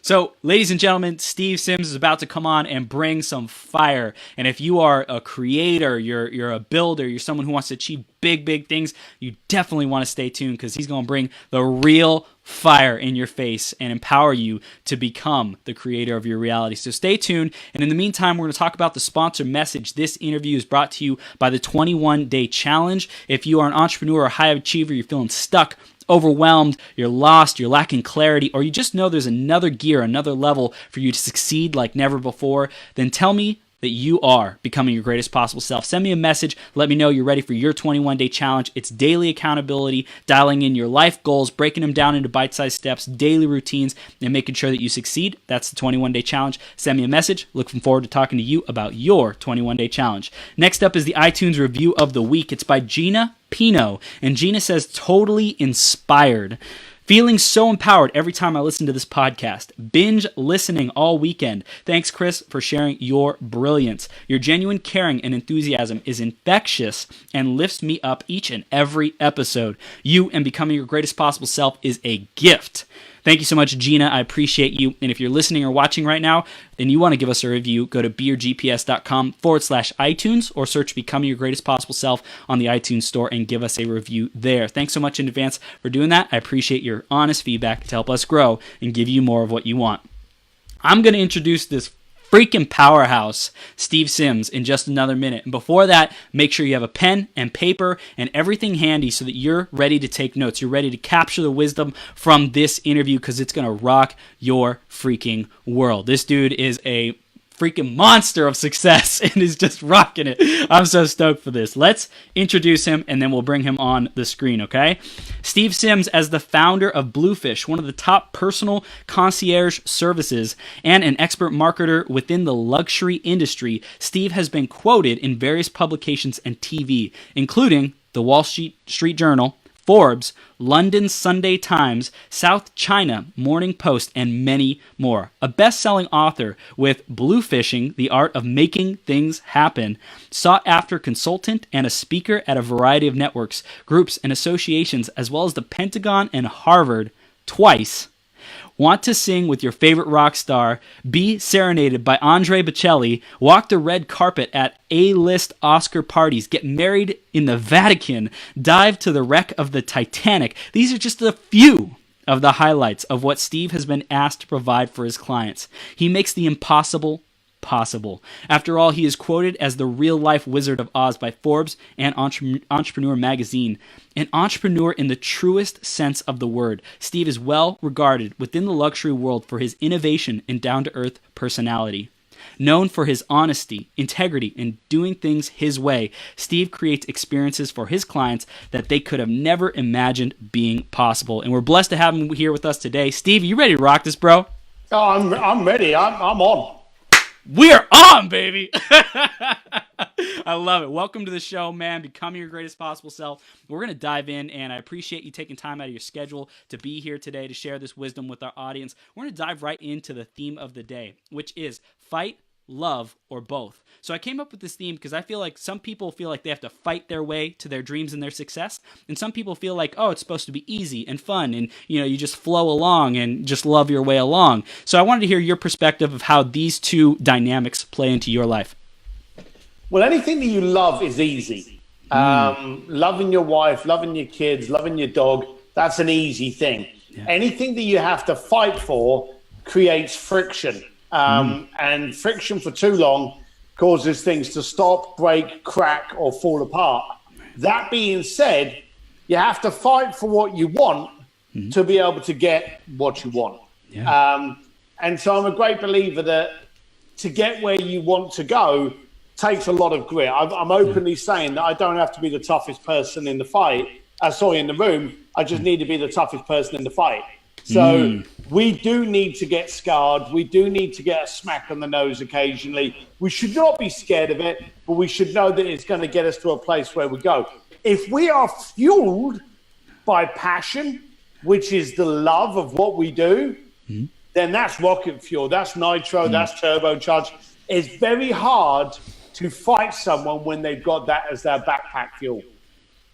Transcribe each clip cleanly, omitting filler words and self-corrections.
So, ladies and gentlemen, Steve Sims is about to come on and bring some fire. And if you are a creator, you're a builder, you're someone who wants to achieve big things, you definitely want to stay tuned because he's going to bring the real fire in your face and empower you to become the creator of your reality. So stay tuned. And in the meantime, we're going to talk about the sponsor message. This interview is brought to you by the 21-Day Challenge. If you are an entrepreneur or high achiever, you're feeling stuck, overwhelmed, you're lost, you're lacking clarity, or you just know there's another gear, another level for you to succeed like never before, then tell me that you are becoming your greatest possible self. Send me a message. Let me know you're ready for your 21-day challenge. It's daily accountability, dialing in your life goals, breaking them down into bite-sized steps, daily routines, and making sure that you succeed. That's the 21-day challenge. Send me a message. Looking forward to talking to you about your 21-day challenge. Next up is the iTunes review of the week. It's by Gina Pino, and Gina says, totally inspired. Feeling so empowered every time I listen to this podcast. Binge listening all weekend. Thanks, Chris, for sharing your brilliance. Your genuine caring and enthusiasm is infectious and lifts me up each and every episode. You and becoming your greatest possible self is a gift. Thank you so much, Gina. I appreciate you. And if you're listening or watching right now and you want to give us a review, go to beergps.com/iTunes or search Becoming Your Greatest Possible Self on the iTunes store and give us a review there. Thanks so much in advance for doing that. I appreciate your honest feedback to help us grow and give you more of what you want. I'm going to introduce this freaking powerhouse, Steve Sims, in just another minute. And before that, make sure you have a pen and paper and everything handy so that you're ready to take notes. You're ready to capture the wisdom from this interview because it's going to rock your freaking world. This dude is a freaking monster of success and is just rocking it. I'm so stoked for this. Let's introduce him and then we'll bring him on the screen, okay? Steve Sims, as the founder of Bluefish, one of the top personal concierge services and an expert marketer within the luxury industry, Steve has been quoted in various publications and TV, including the Wall Street Journal, Forbes, London Sunday Times, South China Morning Post, and many more. A best-selling author with Bluefishing, The Art of Making Things Happen, sought-after consultant and a speaker at a variety of networks, groups, and associations, as well as the Pentagon and Harvard twice. Want to sing with your favorite rock star, be serenaded by Andre Boceli, walk the red carpet at A-list Oscar parties, get married in the Vatican, dive to the wreck of the Titanic. These are just a few of the highlights of what Steve has been asked to provide for his clients. He makes the impossible possible. After all, he is quoted as the real-life Wizard of Oz by Forbes and Entrepreneur Magazine. An entrepreneur in the truest sense of the word, Steve is well regarded within the luxury world for his innovation and down-to-earth personality. Known for his honesty, integrity, and doing things his way, Steve creates experiences for his clients that they could have never imagined being possible. And we're blessed to have him here with us today. Steve, you ready to rock this, bro? Oh, I'm ready. I'm on. We are on, baby. I love it. Welcome to the show, man. Becoming your greatest possible self. We're going to dive in, and I appreciate you taking time out of your schedule to be here today to share this wisdom with our audience. We're going to dive right into the theme of the day, which is fight, love, or both. So I came up with this theme because I feel like some people feel like they have to fight their way to their dreams and their success. And some people feel like, oh, it's supposed to be easy and fun. And, you just flow along and just love your way along. So I wanted to hear your perspective of how these two dynamics play into your life. Well, anything that you love is easy. Loving your wife, loving your kids, loving your dog, that's an easy thing. Yeah. Anything that you have to fight for creates friction. And friction for too long causes things to stop, break, crack, or fall apart. That being said, you have to fight for what you want to be able to get what you want. Yeah. And so I'm a great believer that to get where you want to go takes a lot of grit. I'm openly saying that I don't have to be the toughest person in the fight. In the room. I just need to be the toughest person in the fight. So we do need to get scarred. We do need to get a smack on the nose occasionally. We should not be scared of it, but we should know that it's going to get us to a place where we go. If we are fueled by passion, which is the love of what we do, then that's rocket fuel. That's nitro. That's turbocharged. It's very hard to fight someone when they've got that as their backpack fuel.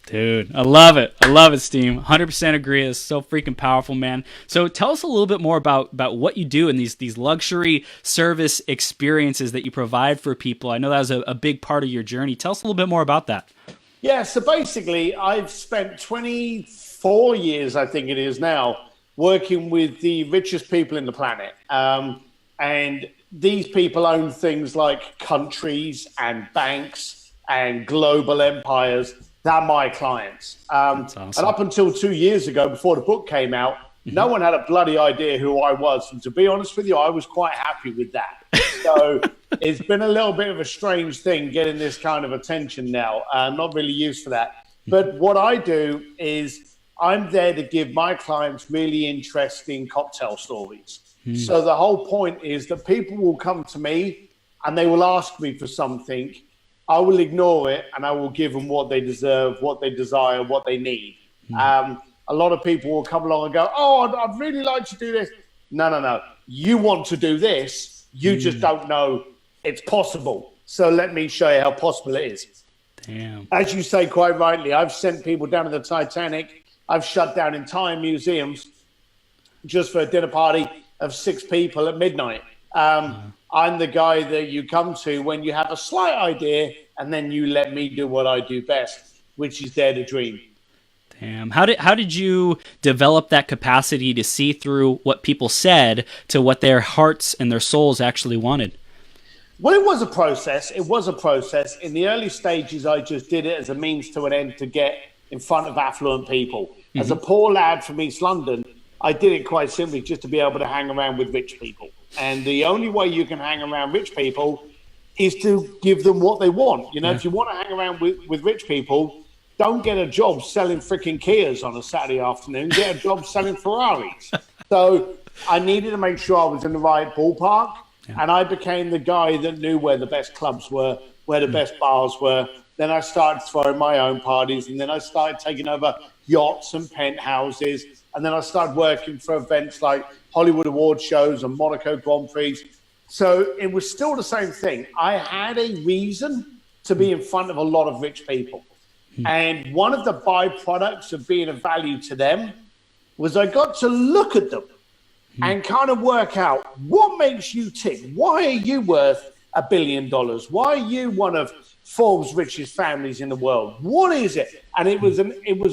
Dude, I love it. I love it, Steve. 100% agree. It's so freaking powerful, man. So tell us a little bit more about what you do in these luxury service experiences that you provide for people. I know that was a big part of your journey. Tell us a little bit more about that. Yeah, so basically, I've spent 24 years, I think it is now, working with the richest people in the planet. And these people own things like countries and banks and global empires. They're my clients. Awesome. And up until 2 years ago, before the book came out, no one had a bloody idea who I was. And to be honest with you, I was quite happy with that. So it's been a little bit of a strange thing getting this kind of attention now. I'm not really used to that. But what I do is I'm there to give my clients really interesting cocktail stories. So the whole point is that people will come to me and they will ask me for something. I will ignore it and I will give them what they deserve, what they desire, what they need. A lot of people will come along and go, oh, I'd really like to do this. No. You want to do this. You just don't know it's possible. So let me show you how possible it is. Damn. As you say quite rightly, I've sent people down to the Titanic. I've shut down entire museums just for a dinner party of 6 people at midnight. I'm the guy that you come to when you have a slight idea and then you let me do what I do best, which is dare to dream. Damn. How did you develop that capacity to see through what people said to what their hearts and their souls actually wanted? Well, it was a process. In the early stages, I just did it as a means to an end to get in front of affluent people. As a poor lad from East London, I did it quite simply just to be able to hang around with rich people. And the only way you can hang around rich people is to give them what they want. If you want to hang around with rich people, don't get a job selling freaking Kias on a Saturday afternoon. Get a job selling Ferraris. So I needed to make sure I was in the right ballpark. And I became the guy that knew where the best clubs were, where the best bars were. Then I started throwing my own parties. And then I started taking over yachts and penthouses. And then I started working for events like Hollywood award shows and Monaco Grand Prix. So it was still the same thing. I had a reason to be in front of a lot of rich people. And one of the byproducts of being of value to them was I got to look at them and kind of work out what makes you tick. Why are you worth $1 billion? Why are you one of Forbes' richest families in the world? What is it? And it was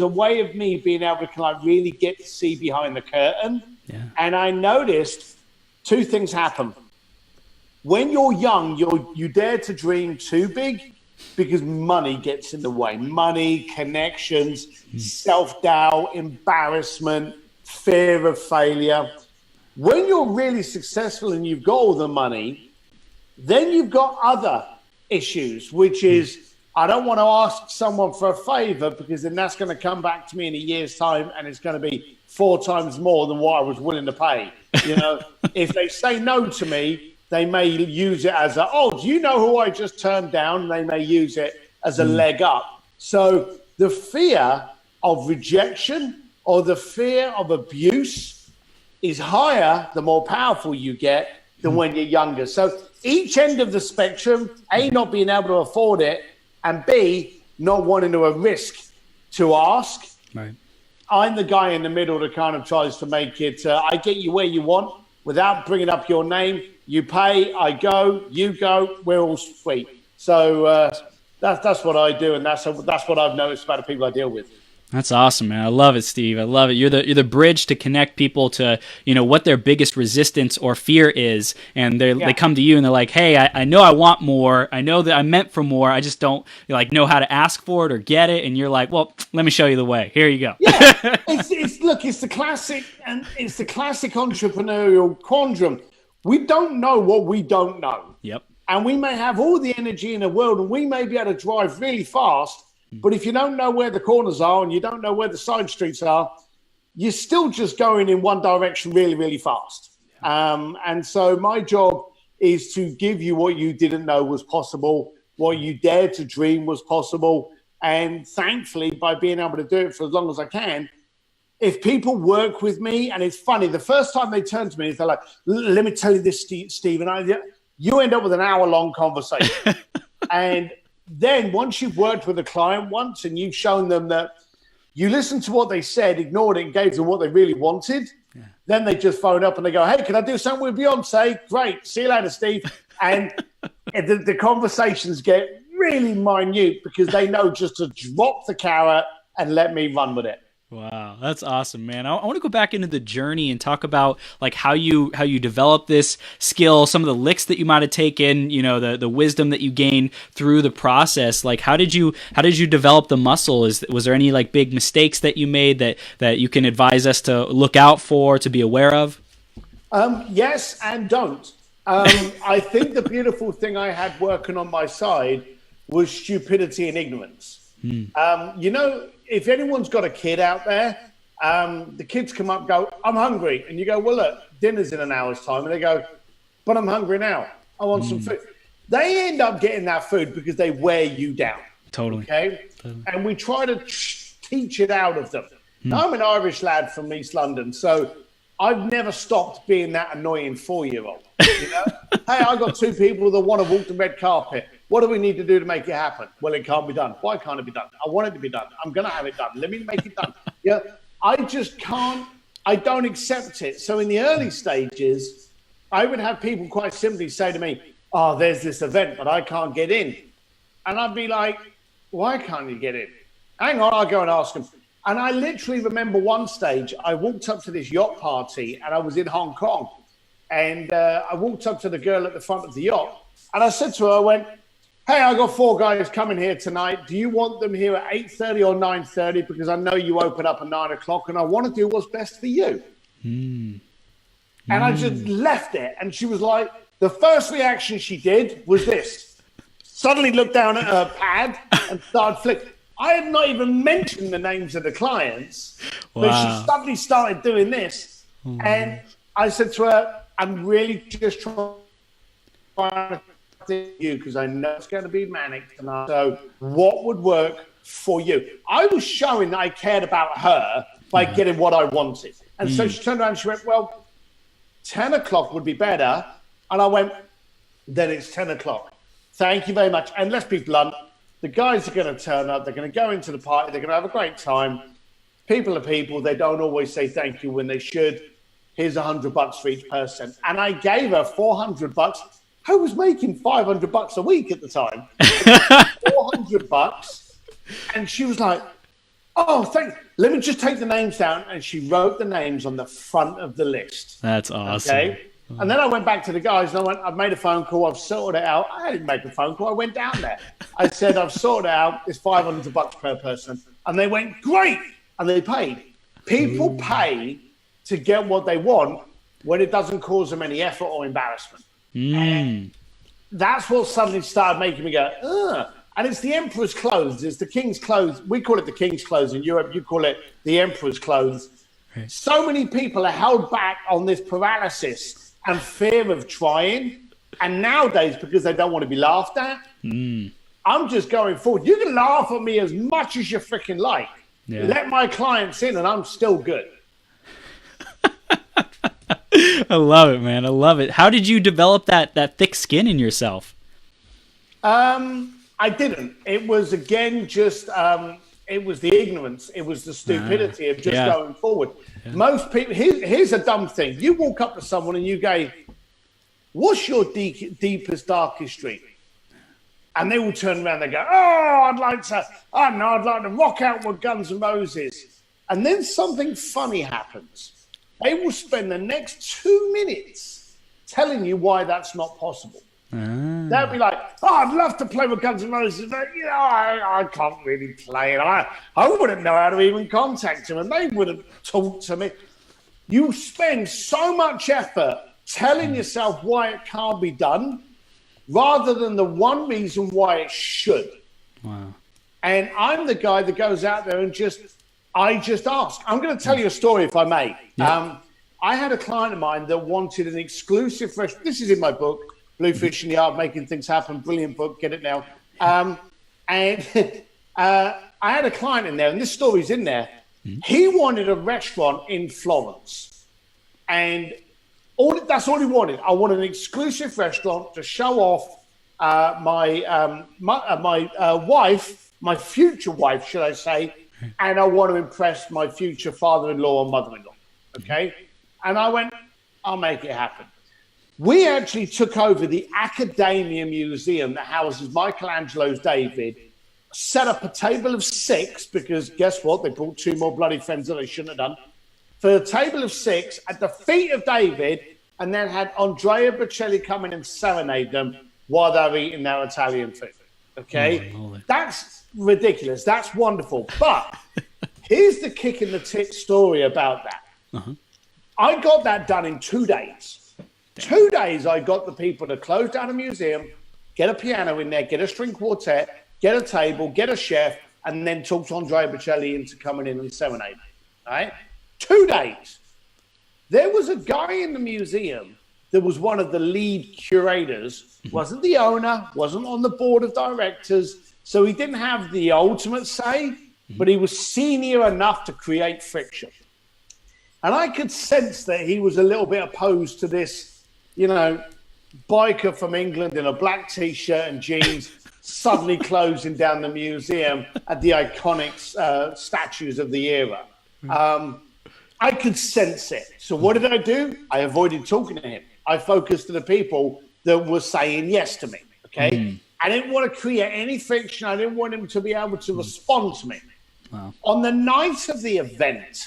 a way of me being able to really get to see behind the curtain. Yeah. And I noticed 2 things happen. When you're young, you dare to dream too big because money gets in the way. Money, connections, self-doubt, embarrassment, fear of failure. When you're really successful and you've got all the money, then you've got other issues, which is I don't want to ask someone for a favor because then that's going to come back to me in a year's time and it's going to be 4 times more than what I was willing to pay. If they say no to me, they may use it as do you know who I just turned down? And they may use it as a leg up. So the fear of rejection or the fear of abuse is higher the more powerful you get than when you're younger. So each end of the spectrum, A, not being able to afford it, and B, not wanting to risk to ask. Right. I'm the guy in the middle that kind of tries to make it, I get you where you want without bringing up your name. You pay, I go, you go, we're all sweet. So that's what I do, and that's what I've noticed about the people I deal with. That's awesome, man. I love it, Steve. I love it. You're the bridge to connect people to, what their biggest resistance or fear is. And they come to you and they're like, hey, I know I want more. I know that I'm meant for more. I just don't know how to ask for it or get it. And you're like, well, let me show you the way. Here you go. Yeah. It's the classic entrepreneurial quandrum. We don't know what we don't know. Yep. And we may have all the energy in the world and we may be able to drive really fast. But if you don't know where the corners are and you don't know where the side streets are, you're still just going in one direction really, really fast. And so my job is to give you what you didn't know was possible, what you dared to dream was possible. And thankfully, by being able to do it for as long as I can, if people work with me, and it's funny, the first time they turn to me, they're like, let me tell you this, Steve, and you end up with an hour-long conversation. And then once you've worked with a client once and you've shown them that you listened to what they said, ignored it, and gave them what they really wanted, then they just phone up and they go, hey, can I do something with Beyonce? Great. See you later, Steve. And the conversations get really minute because they know just to drop the carrot and let me run with it. Wow, that's awesome, man. I want to go back into the journey and talk about like how you developed this skill, some of the licks that you might have taken, you know, the wisdom that you gained through the process. Like how did you develop the muscle? Was there any like big mistakes that you made that you can advise us to look out for, to be aware of? Yes and don't. I think the beautiful thing I had working on my side was stupidity and ignorance. You know, if anyone's got a kid out there, the kids come up and go, I'm hungry. And you go, well, look, dinner's in an hour's time. And they go, but I'm hungry now. I want some food. They end up getting that food because they wear you down. Totally. Okay? Totally. And we try to teach it out of them. Now, I'm an Irish lad from East London, so I've never stopped being that annoying 4-year-old. You know? Hey, I got 2 people that want to walk the red carpet. What do we need to do to make it happen? Well, it can't be done. Why can't it be done? I want it to be done. I'm going to have it done. Let me make it done. Yeah, I just can't. I don't accept it. So in the early stages, I would have people quite simply say to me, oh, there's this event, but I can't get in. And I'd be like, why can't you get in? Hang on, I'll go and ask them. And I literally remember one stage, I walked up to this yacht party and I was in Hong Kong. And I walked up to the girl at the front of the yacht and I said to her, I went, hey, I got 4 guys coming here tonight. Do you want them here at 8:30 or 9:30? Because I know you open up at 9 o'clock and I want to do what's best for you. And I just left it. And she was like, the first reaction she did was this. Suddenly looked down at her pad and started flicking. I had not even mentioned the names of the clients, but she suddenly started doing this. And I said to her, I'm really just trying to you because I know it's going to be manic tonight. So what would work for you? I was showing that I cared about her by getting what I wanted. And so she turned around and she went, well, 10 o'clock would be better. And I went, then it's 10 o'clock. Thank you very much. And let's be blunt. The guys are going to turn up. They're going to go into the party. They're going to have a great time. People are people. They don't always say thank you when they should. Here's $100 for each person. And I gave her $400. I was making $500 a week at the time. $400. And she was like, oh, thanks. Let me just take the names down. And she wrote the names on the front of the list. That's awesome. Okay. And then I went back to the guys and I went, I've made a phone call. I've sorted it out. I didn't make a phone call. I went down there. I said, I've sorted it out. It's $500 per person. And they went, great. And they paid. People pay to get what they want when it doesn't cause them any effort or embarrassment. And that's what suddenly started making me go, ugh. And it's the emperor's clothes. It's the king's clothes. We call it the king's clothes in Europe. You call it the emperor's clothes. Right. So many people are held back on this paralysis and fear of trying. And nowadays, because they don't want to be laughed at, I'm just going forward. You can laugh at me as much as you freaking like. Yeah. Let my clients in and I'm still good. I love it, man. I love it. How did you develop that thick skin in yourself? I didn't. It was, again, just, it was the ignorance. It was the stupidity of just going forward. Yeah. Most people, here's a dumb thing. You walk up to someone and you go, what's your deepest, darkest dream? And they will turn around and go, oh, I'd like to rock out with Guns N' Roses. And then something funny happens. They will spend the next 2 minutes telling you why that's not possible. They'll be like, oh, I'd love to play with Guns N' Roses, but you know, I can't really play it. I wouldn't know how to even contact them, and they wouldn't talk to me. You spend so much effort telling yourself why it can't be done, rather than the one reason why it should. Wow. And I'm the guy that goes out there and I just ask. I'm going to tell you a story, if I may. Yeah. I had a client of mine that wanted an exclusive this is in my book, Bluefish in the Art of Making Things Happen. Brilliant book. Get it now. And I had a client in there, and this story's in there. He wanted a restaurant in Florence. And that's all he wanted. I wanted an exclusive restaurant to show off my future wife, should I say, and I want to impress my future father-in-law or mother-in-law. Okay? And I went, I'll make it happen. We actually took over the Academia Museum that houses Michelangelo's David, set up a table of 6, because guess what? They brought 2 more bloody friends that they shouldn't have done. For a table of 6 at the feet of David, and then had Andre Boceli come in and serenade them while they were eating their Italian food. Okay? Holy. That's ridiculous. That's wonderful. But here's the kick in the tit story about that. Uh-huh. I got that done in 2 days. Damn. 2 days, I got the people to close down a museum, get a piano in there, get a string quartet, get a table, get a chef, and then talk to Andre Boceli into coming in and serenade. All right? 2 days. There was a guy in the museum that was one of the lead curators, wasn't the owner, wasn't on the board of directors, so he didn't have the ultimate say, but he was senior enough to create friction. And I could sense that he was a little bit opposed to this, you know, biker from England in a black T-shirt and jeans suddenly closing down the museum at the iconic statues of the era. I could sense it. So what did I do? I avoided talking to him. I focused on the people that were saying yes to me, okay? I didn't want to create any friction. I didn't want him to be able to respond to me. Wow. On the night of the event,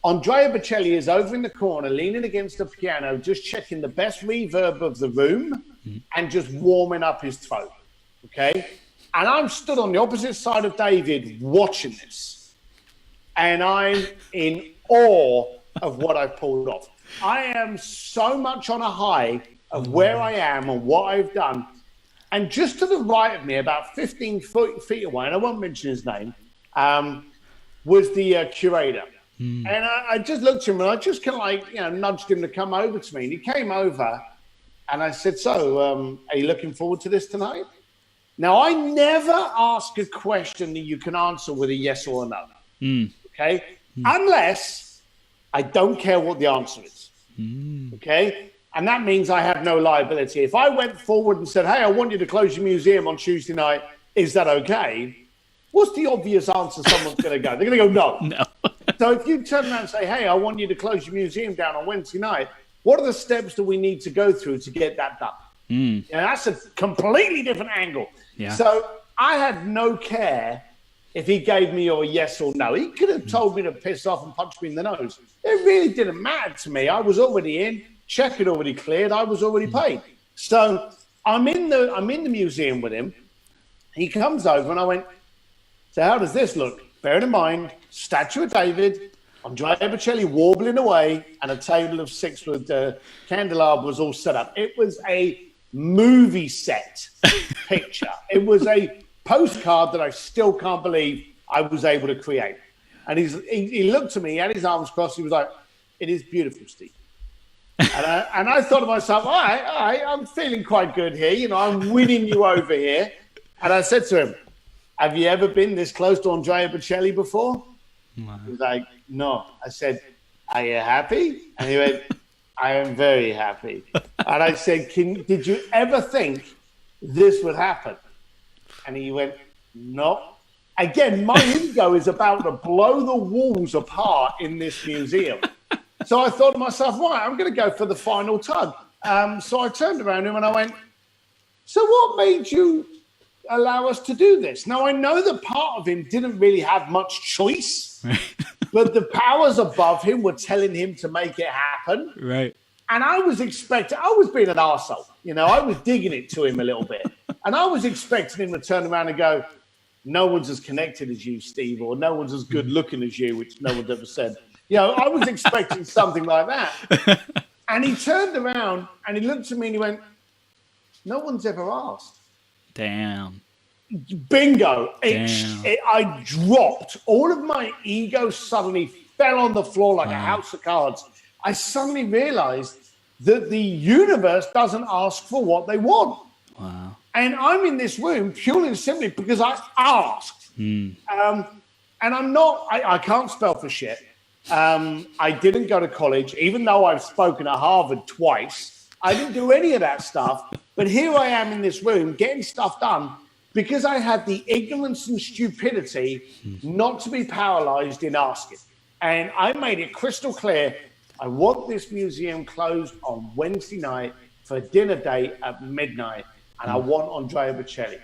Andre Boceli is over in the corner, leaning against the piano, just checking the best reverb of the room and just warming up his throat, okay? And I'm stood on the opposite side of David watching this. And I'm in awe of what I've pulled off. I am so much on a high of where I am and what I've done. And just to the right of me, about 15 feet away, and I won't mention his name, was the curator. And I just looked at him and I just kind of like, you know, nudged him to come over to me. And he came over and I said, so, are you looking forward to this tonight? Now, I never ask a question that you can answer with a yes or a no. Okay? Unless I don't care what the answer is. Okay? And that means I have no liability. If I went forward and said, hey, I want you to close your museum on Tuesday night, is that okay? What's the obvious answer someone's going to go? They're going to go, no. No. So if you turn around and say, hey, I want you to close your museum down on Wednesday night, what are the steps that we need to go through to get that done? And that's a completely different angle. Yeah. So I had no care if he gave me a yes or no. He could have told me to piss off and punch me in the nose. It really didn't matter to me. I was already in. Check had already cleared. I was already paid. So I'm in the museum with him. He comes over and I went, so how does this look? Bearing in mind, statue of David, Andre Boceli warbling away, and a table of 6 with candelabras all set up. It was a movie set picture. It was a postcard that I still can't believe I was able to create. And he looked at me, had his arms crossed. He was like, it is beautiful, Steve. And I thought to myself, all right, I'm feeling quite good here. You know, I'm winning you over here. And I said to him, have you ever been this close to Andre Boceli before? Wow. He was like, no. I said, are you happy? And he went, I am very happy. And I said, did you ever think this would happen? And he went, no. Again, my ego is about to blow the walls apart in this museum. So I thought to myself, right, I'm going to go for the final tug. So I turned around to him and I went, so what made you allow us to do this? Now, I know that part of him didn't really have much choice, but the powers above him were telling him to make it happen. Right. And I was being an arsehole. You know, I was digging it to him a little bit. And I was expecting him to turn around and go, no one's as connected as you, Steve, or no one's as good looking as you, which no one's ever said. You know, I was expecting something like that. And he turned around and he looked at me and he went, no one's ever asked. Damn. Bingo. I dropped. All of my ego suddenly fell on the floor like a house of cards. I suddenly realized that the universe doesn't ask for what they want. Wow. And I'm in this room purely and simply because I asked. And I can't spell for shit. I didn't go to college, even though I've spoken at Harvard twice. I didn't do any of that stuff. But here I am in this room getting stuff done because I had the ignorance and stupidity not to be paralyzed in asking. And I made it crystal clear. I want this museum closed on Wednesday night for a dinner date at midnight. And I want Andre Boceli.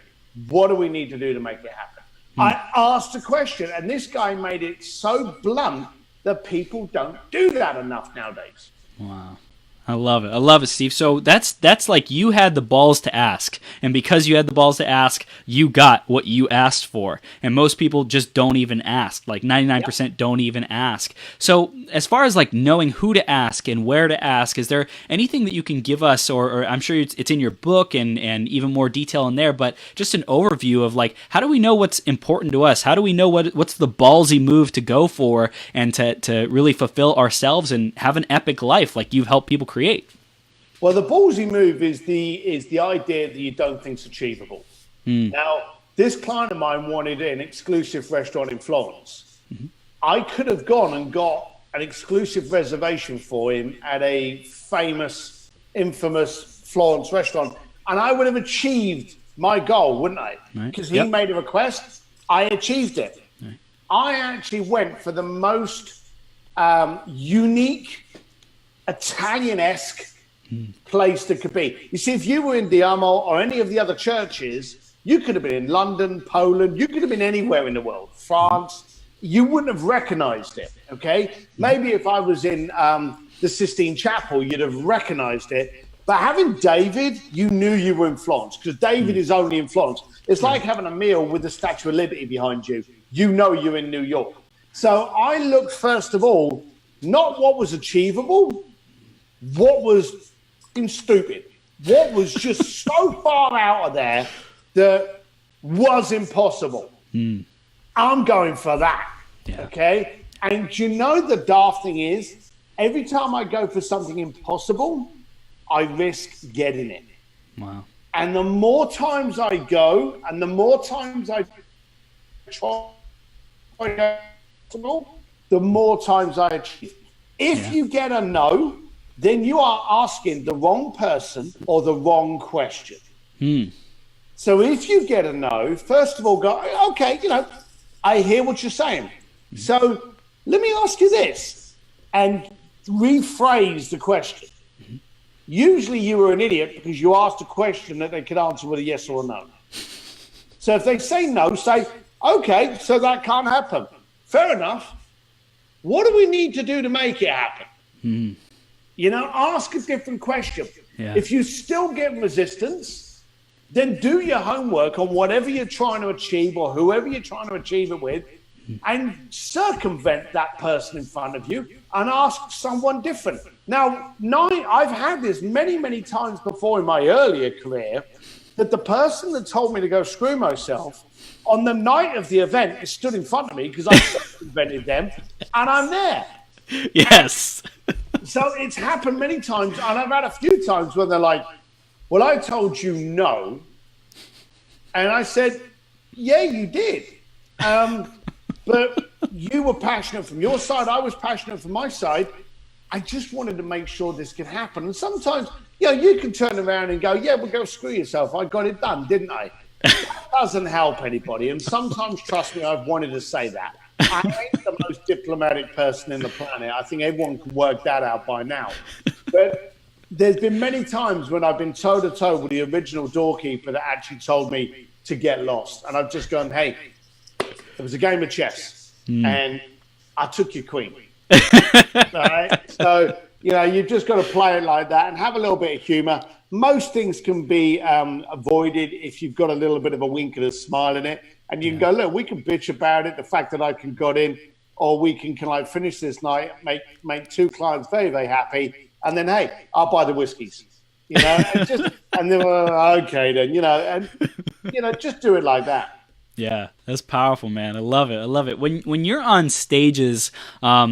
What do we need to do to make it happen? I asked a question, and this guy made it so blunt that people don't do that enough nowadays. Wow. I love it. I love it, Steve. So that's like you had the balls to ask. And because you had the balls to ask, you got what you asked for. And most people just don't even ask. Like 99% don't even ask. So as far as like knowing who to ask and where to ask, is there anything that you can give us, or I'm sure it's in your book and even more detail in there, but just an overview of like, how do we know what's important to us? How do we know what's the ballsy move to go for and to really fulfill ourselves and have an epic life like you've helped people create? Well, the ballsy move is the idea that you don't think's achievable. Now, this client of mine wanted an exclusive restaurant in Florence. I could have gone and got an exclusive reservation for him at a famous, infamous Florence restaurant, and I would have achieved my goal, wouldn't I? Because he made a request, I achieved it. I actually went for the most unique, Italian-esque place that could be. You see, if you were in Diamo or any of the other churches, you could have been in London, Poland, you could have been anywhere in the world, France, you wouldn't have recognized it, okay? Maybe if I was in the Sistine Chapel, you'd have recognized it. But having David, you knew you were in Florence, because David is only in Florence. It's like having a meal with the Statue of Liberty behind you. You know you're in New York. So I looked, first of all, not what was achievable, what was stupid, what was just so far out of there that was impossible. I'm going for that. Okay. And you know, the daft thing is, every time I go for something impossible, I risk getting it. Wow. And the more times I go and the more times I try, the more times I achieve. If you get a no, then you are asking the wrong person or the wrong question. So if you get a no, first of all, go, okay, you know, I hear what you're saying. So let me ask you this, and rephrase the question. Usually you were an idiot because you asked a question that they could answer with a yes or a no. So if they say no, say, okay, so that can't happen. Fair enough. What do we need to do to make it happen? You know, ask a different question. If you still get resistance, then do your homework on whatever you're trying to achieve or whoever you're trying to achieve it with, and circumvent that person in front of you and ask someone different. Now, I've had this many, many times before in my earlier career, that the person that told me to go screw myself on the night of the event is stood in front of me because I circumvented them, and I'm there. Yes. So it's happened many times, and I've had a few times where they're like, well, I told you no. And I said, yeah, you did. But you were passionate from your side. I was passionate from my side. I just wanted to make sure this could happen. And sometimes, you know, you can turn around and go, yeah, well, go screw yourself. I got it done, didn't I? That doesn't help anybody. And sometimes, trust me, I've wanted to say that. I ain't the most diplomatic person in the planet. I think everyone can work that out by now. But there's been many times when I've been toe-to-toe with the original doorkeeper that actually told me to get lost. And I've just gone, hey, it was a game of chess, and I took your queen. All right? So, you know, you've just got to play it like that and have a little bit of humor. Most things can be avoided if you've got a little bit of a wink and a smile in it. And you can go, look, we can bitch about it, the fact that I got in, or we can I finish this night, make two clients very, very happy, and then, hey, I'll buy the whiskeys. You know, and then, okay, then, you know, and, you know, just do it like that. Yeah, that's powerful, man. I love it. I love it. When you're on stages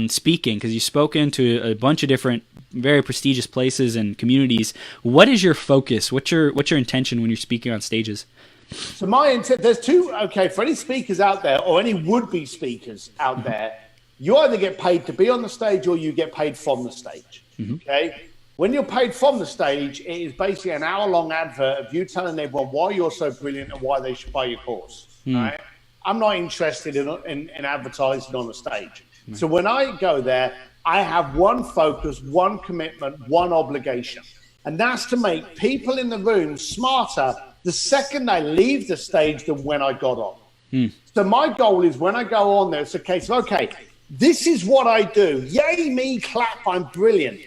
speaking, because you've spoken to a bunch of different, very prestigious places and communities, what is your focus? What's your intention when you're speaking on stages? So my intent, there's two, okay, for any speakers out there or any would-be speakers out there, you either get paid to be on the stage or you get paid from the stage, okay? When you're paid from the stage, it is basically an hour-long advert of you telling everyone why you're so brilliant and why they should buy your course. Right? I'm not interested in advertising on the stage. So when I go there, I have one focus, one commitment, one obligation. And that's to make people in the room smarter the second they leave the stage than when I got on. So my goal is when I go on there, it's a case of, okay, this is what I do. Yay me, clap, I'm brilliant.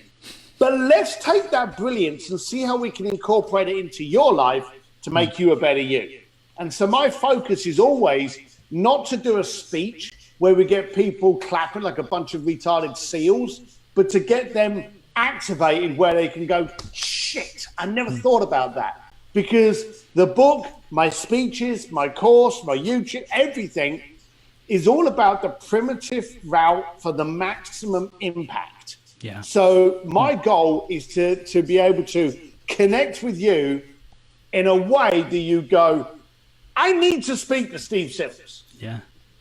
But let's take that brilliance and see how we can incorporate it into your life to make you a better you. And so my focus is always not to do a speech where we get people clapping like a bunch of retarded seals, but to get them activated where they can go, shit, I never thought about that. Because the book, my speeches, my course, my YouTube, everything is all about the primitive route for the maximum impact. Yeah. So my goal is to be able to connect with you in a way that you go, I need to speak to Steve Simmons. Yeah.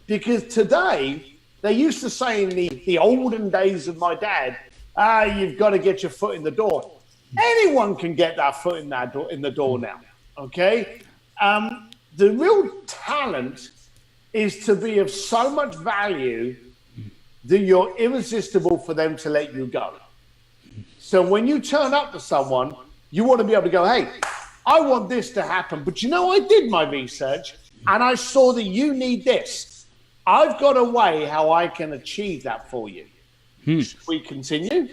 Because today, they used to say in the olden days of my dad, you've got to get your foot in the door. Anyone can get that foot in the door now, okay? The real talent is to be of so much value that you're irresistible for them to let you go. So when you turn up to someone, you want to be able to go, hey, I want this to happen, but you know, I did my research and I saw that you need this. I've got a way how I can achieve that for you. Should we continue?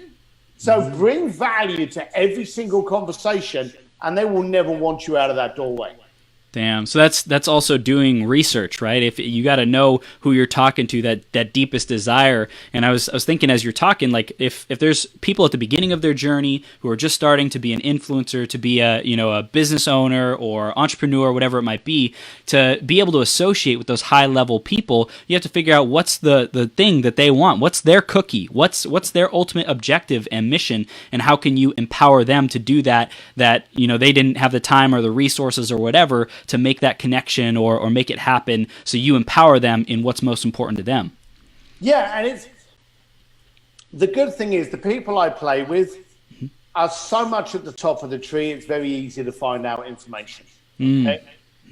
So bring value to every single conversation and they will never want you out of that doorway. Damn. So that's also doing research, right? If you got to know who you're talking to, that deepest desire. And I was thinking as you're talking, like if there's people at the beginning of their journey who are just starting to be an influencer, to be a business owner or entrepreneur, whatever it might be, to be able to associate with those high level people, you have to figure out what's the thing that they want, what's their cookie, what's their ultimate objective and mission, and how can you empower them to do that they didn't have the time or the resources or whatever to make that connection or make it happen, so you empower them in what's most important to them. Yeah, and it's the good thing is the people I play with are so much at the top of the tree, it's very easy to find out information. Okay?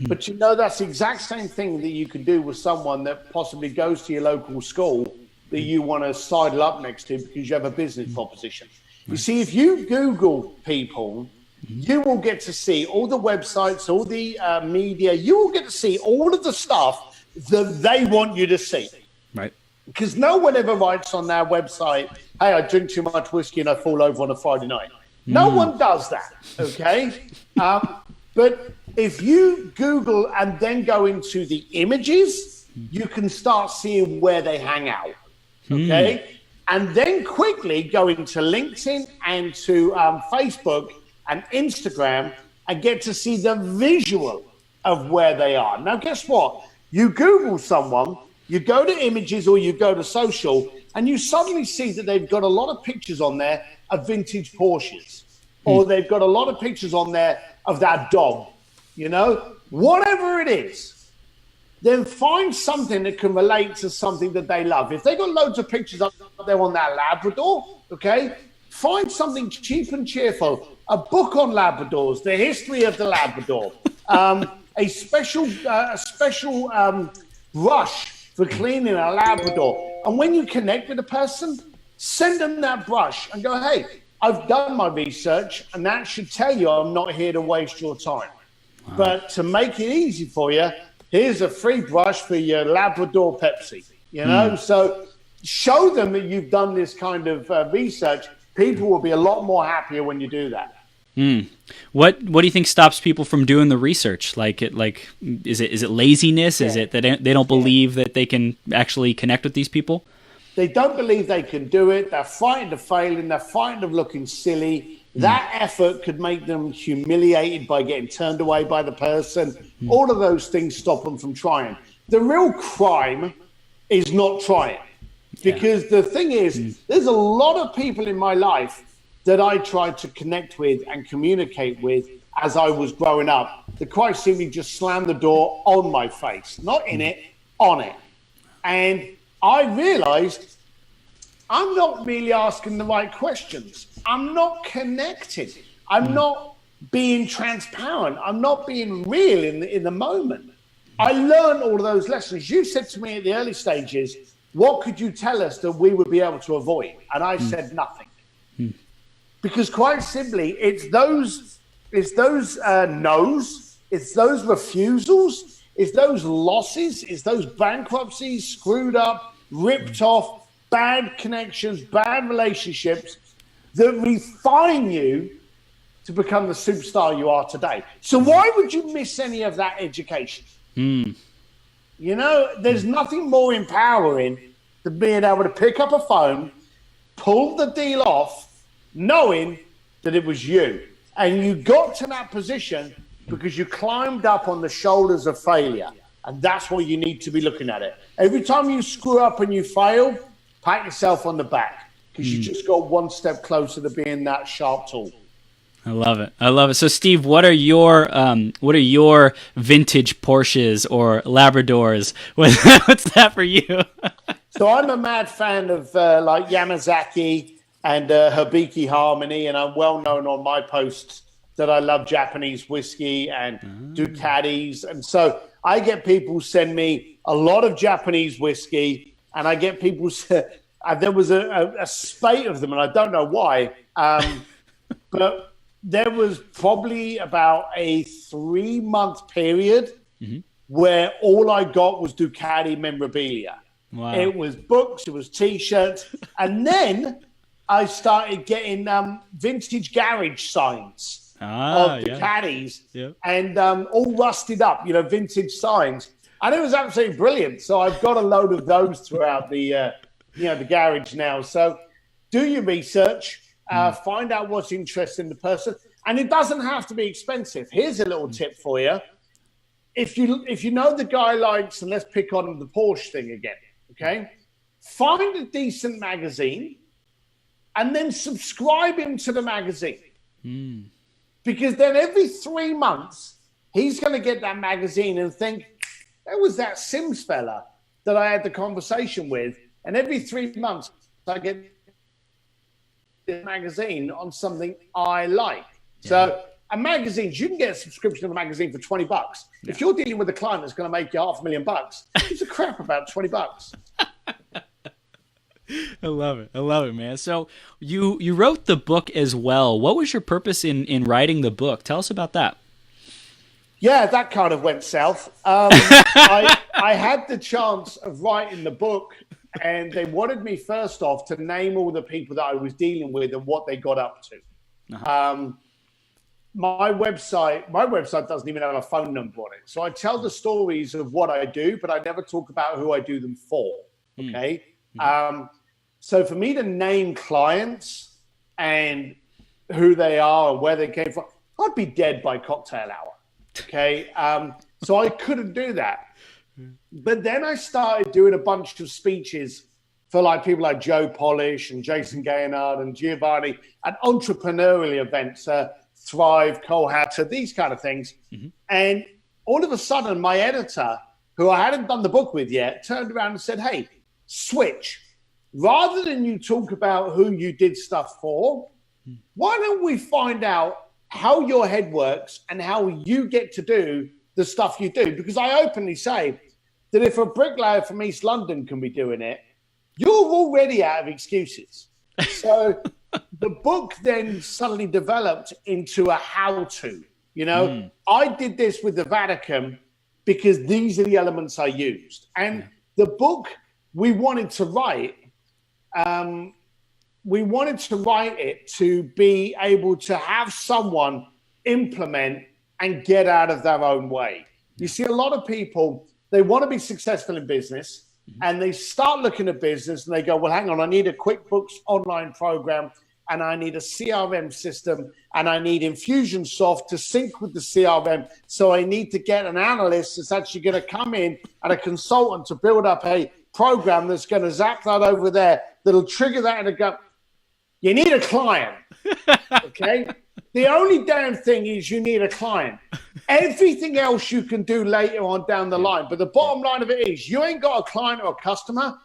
But that's the exact same thing that you can do with someone that possibly goes to your local school that you want to sidle up next to because you have a business proposition. You see, if you Google people, you will get to see all the websites, all the media. You will get to see all of the stuff that they want you to see. Right. Because no one ever writes on their website, hey, I drink too much whiskey and I fall over on a Friday night. No one does that, okay? But if you Google and then go into the images, you can start seeing where they hang out, okay? And then quickly go into LinkedIn and to Facebook and Instagram and get to see the visual of where they are. Now, guess what? You Google someone, you go to images or you go to social, and you suddenly see that they've got a lot of pictures on there of vintage Porsches, or they've got a lot of pictures on there of that dog, whatever it is. Then find something that can relate to something that they love. If they got loads of pictures up there on that Labrador, okay, find something cheap and cheerful. A book on Labradors, the history of the Labrador, a special brush for cleaning a Labrador. And when you connect with a person, send them that brush and go, hey, I've done my research, and that should tell you I'm not here to waste your time. Wow. But to make it easy for you, here's a free brush for your Labrador Pepsi. So show them that you've done this kind of research. People will be a lot more happier when you do that. What do you think stops people from doing the research? Is it laziness? Yeah. Is it that they don't believe that they can actually connect with these people? They don't believe they can do it. They're frightened of failing. They're frightened of looking silly. That effort could make them humiliated by getting turned away by the person. All of those things stop them from trying. The real crime is not trying. Because the thing is, there's a lot of people in my life that I tried to connect with and communicate with as I was growing up that quite simply just slammed the door on my face. Not in it, on it. And I realized I'm not really asking the right questions. I'm not connected. I'm not being transparent. I'm not being real in the moment. I learned all of those lessons. You said to me at the early stages, what could you tell us that we would be able to avoid? And I said nothing. Because quite simply, it's those no's, it's those refusals, it's those losses, it's those bankruptcies, screwed up, ripped off, bad connections, bad relationships that refine you to become the superstar you are today. So why would you miss any of that education? You know, there's nothing more empowering than being able to pick up a phone, pull the deal off, knowing that it was you. And you got to that position because you climbed up on the shoulders of failure. And that's what you need to be looking at it. Every time you screw up and you fail, pat yourself on the back because you just got one step closer to being that sharp tool. I love it. I love it. So, Steve, what are your vintage Porsches or Labradors? What's that for you? So I'm a mad fan of like Yamazaki and Hibiki Harmony, and I'm well known on my posts that I love Japanese whiskey and Ducatis. And so I get people send me a lot of Japanese whiskey, and I get people there was a spate of them, and I don't know why, but there was probably about a 3-month period where all I got was Ducati memorabilia. Wow. It was books, it was T-shirts, and then I started getting vintage garage signs of Ducatis and all rusted up, you know, vintage signs. And it was absolutely brilliant. So I've got a load of those throughout the garage now. So do your research. Find out what's interesting in the person, and it doesn't have to be expensive. Here's a little tip for you: if you know the guy likes, and let's pick on the Porsche thing again, okay? Find a decent magazine, and then subscribe him to the magazine, because then every 3 months he's going to get that magazine and think, "There was that Sims fella that I had the conversation with," and every 3 months I get magazine on something I like. So a magazine, you can get a subscription to a magazine for $20. If you're dealing with a client that's going to make you $500,000, it's a crap about $20. I love it, man. So you wrote the book as well. What was your purpose in writing the book? Tell us about that. Yeah, that kind of went south. I had the chance of writing the book, and they wanted me first off to name all the people that I was dealing with and what they got up to. My website doesn't even have a phone number on it. So I tell the stories of what I do, but I never talk about who I do them for. Okay. So for me to name clients and who they are and where they came from, I'd be dead by cocktail hour. Okay. So I couldn't do that. But then I started doing a bunch of speeches for like people like Joe Polish and Jason Gaynard and Giovanni at entrepreneurial events, Thrive, Kohatter, these kind of things. And all of a sudden, my editor, who I hadn't done the book with yet, turned around and said, "Hey, switch. Rather than you talk about who you did stuff for, why don't we find out how your head works and how you get to do the stuff you do?" Because I openly say that if a bricklayer from East London can be doing it, you're already out of excuses. So the book then suddenly developed into a how-to. You know, I did this with the Vatican because these are the elements I used. And the book we wanted to write it to be able to have someone implement and get out of their own way. You see, a lot of people, they want to be successful in business, and they start looking at business and they go, "Well, hang on, I need a QuickBooks online program, and I need a CRM system, and I need Infusionsoft to sync with the CRM. So I need to get an analyst that's actually going to come in and a consultant to build up a program that's going to zap that over there, that'll trigger that in a gut." You need a client, okay? The only damn thing is you need a client. Everything else you can do later on down the line. But the bottom line of it is you ain't got a client or a customer.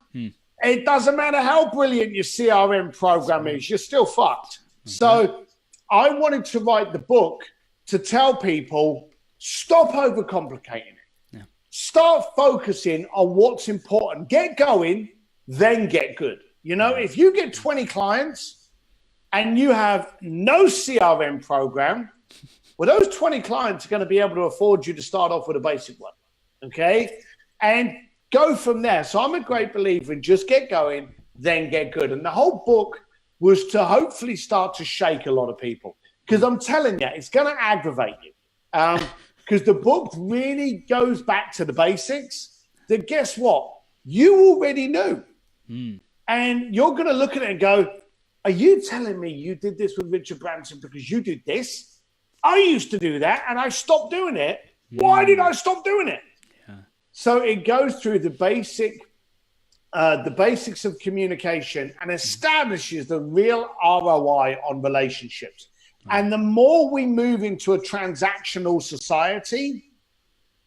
It doesn't matter how brilliant your CRM program is, you're still fucked. So I wanted to write the book to tell people, stop overcomplicating it. Yeah. Start focusing on what's important. Get going, then get good. You know, if you get 20 clients and you have no CRM program, well, those 20 clients are going to be able to afford you to start off with a basic one. Okay? And go from there. So I'm a great believer in just get going, then get good. And the whole book was to hopefully start to shake a lot of people. Because I'm telling you, it's going to aggravate you. Because the book really goes back to the basics that, guess what? You already knew. And you're going to look at it and go, are you telling me you did this with Richard Branson because you did this? I used to do that and I stopped doing it. Why did I stop doing it? So it goes through the basics of communication and establishes the real ROI on relationships. And the more we move into a transactional society,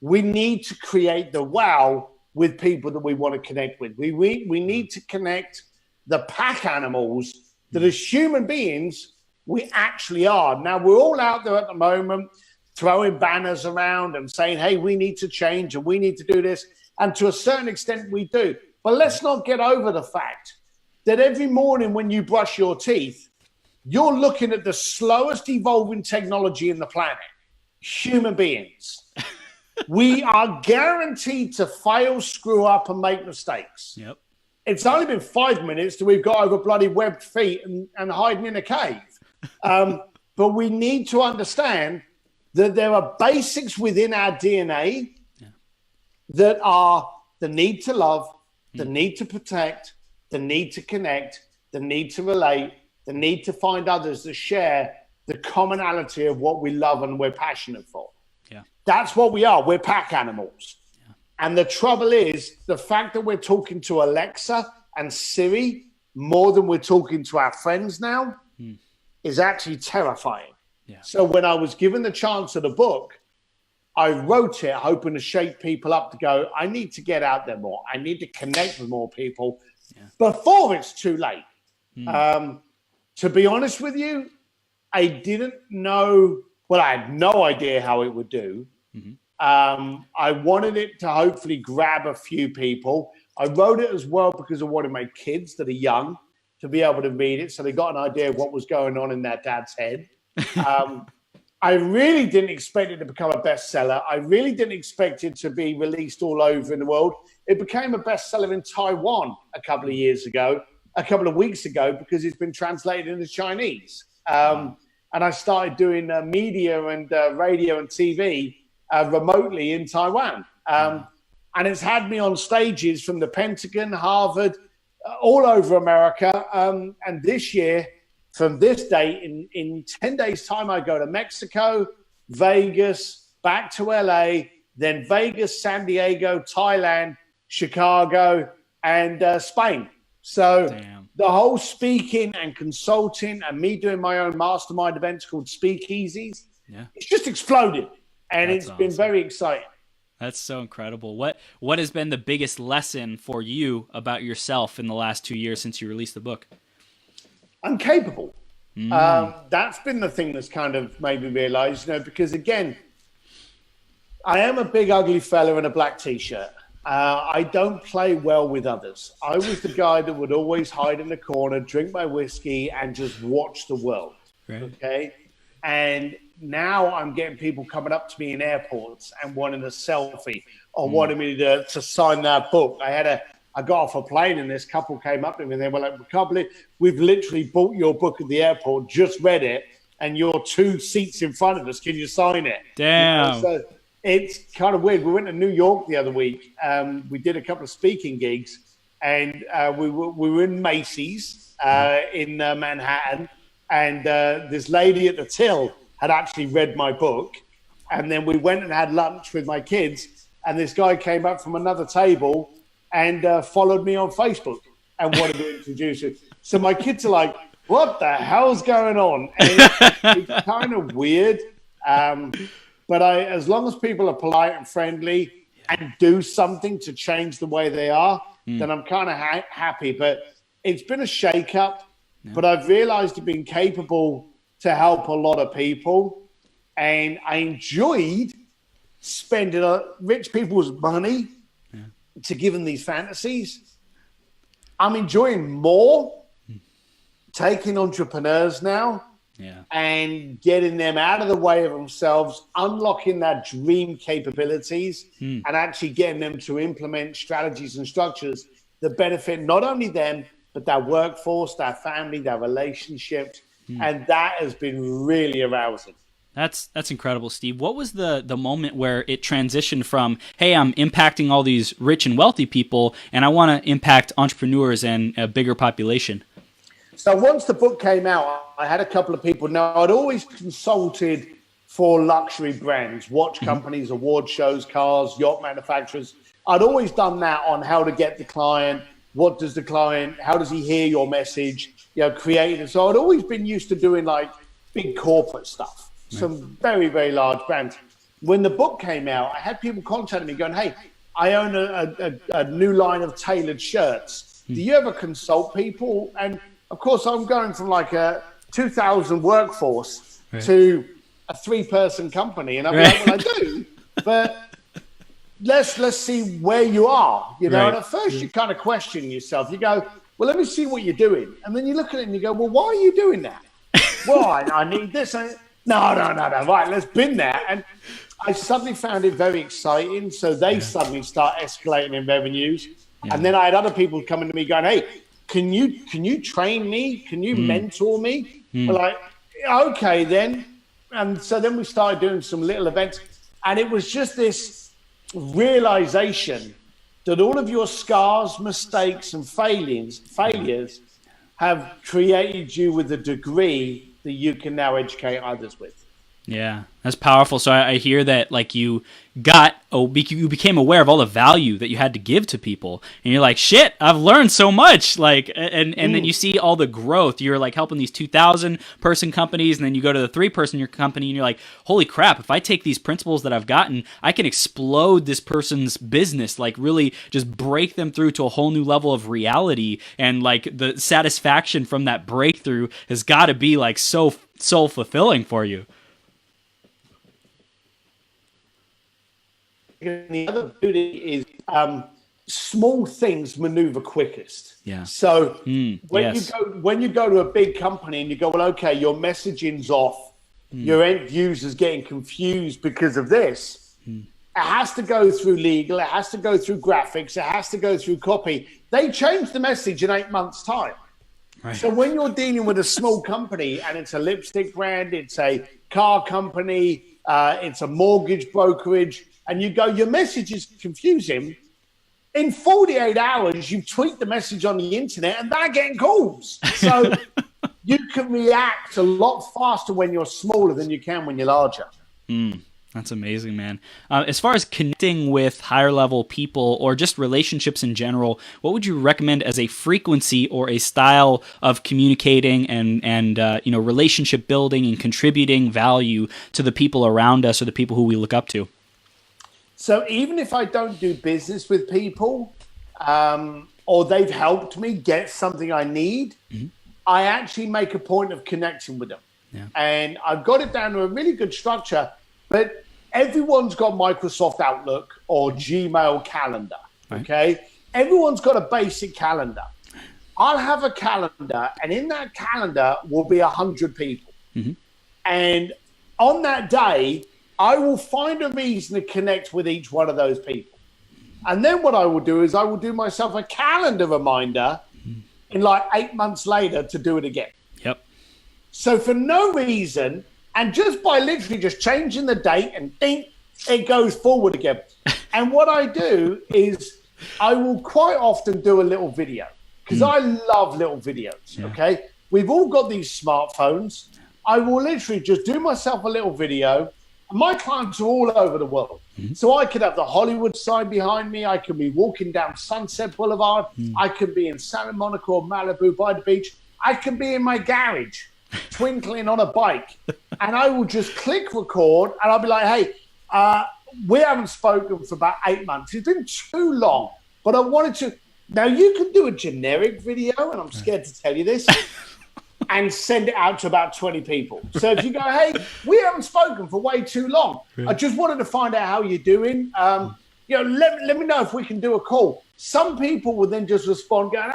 we need to create the wow with people that we want to connect with. We need to connect the pack animals that as human beings, we actually are. Now, we're all out there at the moment throwing banners around and saying, hey, we need to change and we need to do this. And to a certain extent, we do. But let's not get over the fact that every morning when you brush your teeth, you're looking at the slowest evolving technology in the planet, human beings. We are guaranteed to fail, screw up, and make mistakes. Yep. It's only been 5 minutes that we've got over bloody webbed feet and hiding in a cave. But we need to understand that there are basics within our DNA that are the need to love, the need to protect, the need to connect, the need to relate, the need to find others that share the commonality of what we love and we're passionate for. Yeah. That's what we are. We're pack animals. Yeah. And the trouble is the fact that we're talking to Alexa and Siri more than we're talking to our friends now is actually terrifying. Yeah. So when I was given the chance of the book, I wrote it hoping to shake people up to go, I need to get out there more. I need to connect with more people before it's too late. To be honest with you, I didn't know, well, I had no idea how it would do. I wanted it to hopefully grab a few people. I wrote it as well because I wanted my kids that are young to be able to read it so they got an idea of what was going on in their dad's head. I really didn't expect it to become a bestseller. I really didn't expect it to be released all over in the world. It became a bestseller in Taiwan a couple of weeks ago, because it's been translated into Chinese. And I started doing media and radio and TV remotely in Taiwan. And it's had me on stages from the Pentagon, Harvard, all over America. And this year, from this date, in 10 days' time, I go to Mexico, Vegas, back to LA, then Vegas, San Diego, Thailand, Chicago, and Spain. So the whole speaking and consulting and me doing my own mastermind events called Speakeasies, it's just exploded. And it's been very exciting. That's so incredible. What has been the biggest lesson for you about yourself in the last 2 years since you released the book? I'm capable. That's been the thing that's kind of made me realize, because again, I am a big ugly fella in a black t-shirt. I don't play well with others. I was the guy that would always hide in the corner, drink my whiskey, and just watch the world. Right. Okay. And now I'm getting people coming up to me in airports and wanting a selfie or wanting me to sign their book. I got off a plane and this couple came up to me and they were like, we can't believe we've literally bought your book at the airport, just read it, and you're 2 seats in front of us. Can you sign it? Damn. So it's kind of weird. We went to New York the other week. We did a couple of speaking gigs, and we were in Macy's in Manhattan, and this lady at the till had actually read my book. And then we went and had lunch with my kids, and this guy came up from another table and followed me on Facebook and wanted to introduce it. So my kids are like, what the hell's going on? And it's kind of weird. But as long as people are polite and friendly and do something to change the way they are, then I'm kind of happy. But it's been a shake-up, but I've realized I've been capable to help a lot of people. And I enjoyed spending rich people's money to give them these fantasies. I'm enjoying more taking entrepreneurs now and getting them out of the way of themselves, unlocking their dream capabilities, and actually getting them to implement strategies and structures that benefit not only them, but their workforce, their family, their relationships. And that has been really arousing. That's incredible, Steve. What was the moment where it transitioned from, hey, I'm impacting all these rich and wealthy people, and I want to impact entrepreneurs and a bigger population? So once the book came out, I had a couple of people. Now, I'd always consulted for luxury brands, watch companies, award shows, cars, yacht manufacturers. I'd always done that on how to get the client, how does he hear your message, creative. So I'd always been used to doing like big corporate stuff. Some very, very large brands. When the book came out, I had people contacting me going, hey, I own a new line of tailored shirts. Do you ever consult people? And of course, I'm going from like a 2,000 workforce to a 3-person company. And I'm like, well, I do, but let's see where you are, And at first you kind of question yourself. You go, well, let me see what you're doing. And then you look at it and you go, well, why are you doing that? Well, I need this. No. Right, let's bin that. And I suddenly found it very exciting. So they suddenly start escalating in revenues. And then I had other people coming to me going, hey, can you train me? Can you mentor me? We're like, okay, then. And so then we started doing some little events. And it was just this realization that all of your scars, mistakes, and failures have created you with a degree that you can now educate others with. Yeah, that's powerful. So I hear that like you became aware of all the value that you had to give to people, and you're like, shit, I've learned so much. Like, and then you see all the growth. You're like helping these 2,000 person companies, and then you go to the 3-person your company, and you're like, holy crap! If I take these principles that I've gotten, I can explode this person's business. Like, really, just break them through to a whole new level of reality, and like the satisfaction from that breakthrough has got to be like so fulfilling for you. And the other beauty is small things maneuver quickest. Yeah. So when you go to a big company and you go, well, okay, your messaging's off, your end user's getting confused because of this. It has to go through legal, it has to go through graphics, it has to go through copy. They change the message in 8 months' time. Right. So when you're dealing with a small company and it's a lipstick brand, it's a car company, it's a mortgage brokerage, and you go, your message is confusing. In 48 hours, you've tweaked the message on the internet and they're getting calls. So you can react a lot faster when you're smaller than you can when you're larger. That's amazing, man. As far as connecting with higher level people or just relationships in general, what would you recommend as a frequency or a style of communicating and relationship building and contributing value to the people around us or the people who we look up to? So even if I don't do business with people or they've helped me get something I need, I actually make a point of connecting with them. Yeah. And I've got it down to a really good structure, but everyone's got Microsoft Outlook or Gmail calendar, okay? Everyone's got a basic calendar. I'll have a calendar, and in that calendar will be 100 people. And on that day, I will find a reason to connect with each one of those people. And then what I will do is I will do myself a calendar reminder in like 8 months later to do it again. Yep. So for no reason, and just by literally just changing the date and ding, it goes forward again. And what I do is I will quite often do a little video because I love little videos, okay? We've all got these smartphones. I will literally just do myself a little video. My clients are all over the world. So I could have the Hollywood sign behind me. I could be walking down Sunset Boulevard. I could be in Santa Monica or Malibu by the beach. I can be in my garage twinkling on a bike. And I will just click record and I'll be like, hey, we haven't spoken for about 8 months. It's been too long, but I wanted to Now, you can do a generic video, and I'm scared to tell you this, and send it out to about 20 people. So if you go, hey, we haven't spoken for way too long. I just wanted to find out how you're doing. Let me know if we can do a call. Some people will then just respond going,